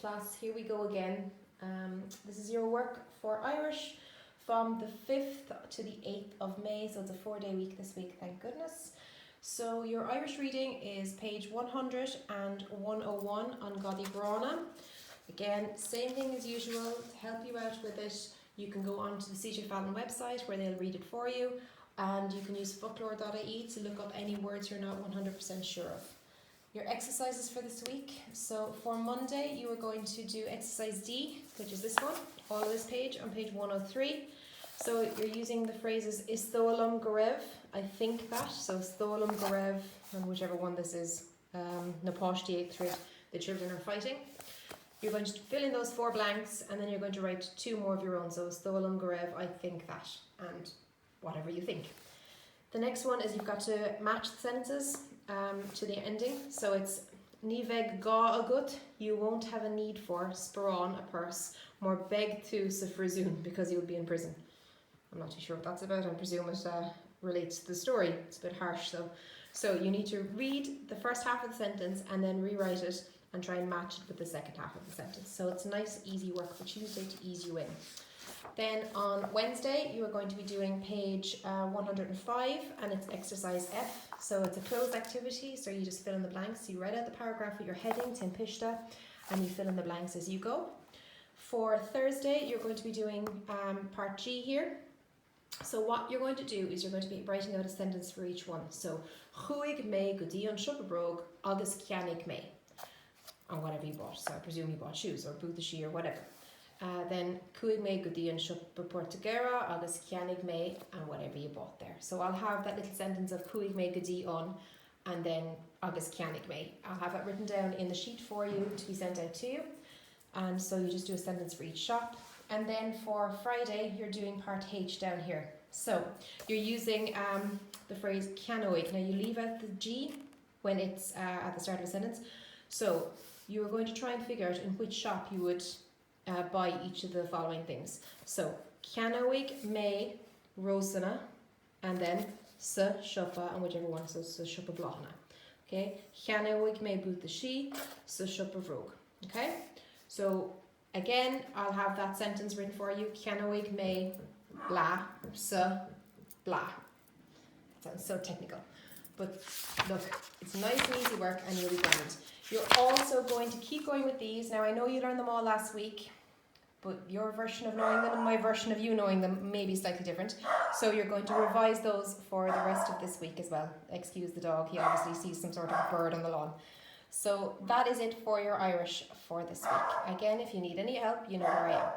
class. Here we go again. This is your work for Irish from the 5th to the 8th of May, so it's a 4-day week this week, thank goodness. So your Irish reading is page 100 and 101 on Gránna. Again, same thing as usual. To help you out with it, you can go on to the CJ Fallon website where they'll read it for you, and you can use folklore.ie to look up any words you're not 100% sure of. Your exercises for this week. So for Monday, you are going to do exercise D, which is this one, all of this page on page 103. So you're using the phrases Istholum Gorev, I think that, so Istholum Gorev, and whichever one this is, Napashti Eighthrid, the children are fighting. You're going to fill in those 4 blanks, and then you're going to write 2 more of your own. So Istholum Gorev, I think that, and whatever you think. The next one is you've got to match the sentences to the ending. So it's Niveg ga agut, you won't have a need for, Sparon, a purse, more beg to sufrizun, because you'll be in prison. I'm not too sure what that's about. I presume it relates to the story. It's a bit harsh though. So you need to read the first half of the sentence and then rewrite it and try and match it with the second half of the sentence. So it's nice, easy work for Tuesday to ease you in. Then on Wednesday, you are going to be doing page 105, and it's exercise F. So it's a closed activity, so you just fill in the blanks. You write out the paragraph with your heading, Tim Pishta, and you fill in the blanks as you go. For Thursday, you're going to be doing part G here. So what you're going to do is you're going to be writing out a sentence for each one. So, Chuig me Gadaí an Shuppabrog, agus Cianig me. Or whatever you bought. So I presume you bought shoes or boothashy or whatever. Then Chuig me Gadaí an Shuppaportagera, agus Cianig me, and whatever you bought there. So I'll have that little sentence of Chuig me Gadaí on, and then agus Cianig me. I'll have it written down in the sheet for you to be sent out to you. And so you just do a sentence for each shop. And then for Friday, you're doing part H down here. So you're using the phrase Cianoig. Now you leave out the G when it's at the start of a sentence. So you're going to try and figure out in which shop you would buy each of the following things. So Cianoig me Rosana, and then sa shoppa, and whichever one, so sa shoppa blahana. Okay, Cianoig me boothashy, sa shoppa vroog. Okay, so again, I'll have that sentence written for you. Cianoig me blah, sa blah. Sounds so technical. But look, it's nice and easy work, and you'll be grand. You're also going to keep going with these. Now, I know you learned them all last week, but your version of knowing them and my version of you knowing them may be slightly different. So you're going to revise those for the rest of this week as well. Excuse the dog, he obviously sees some sort of bird on the lawn. So that is it for your Irish for this week. Again, if you need any help, you know where I am.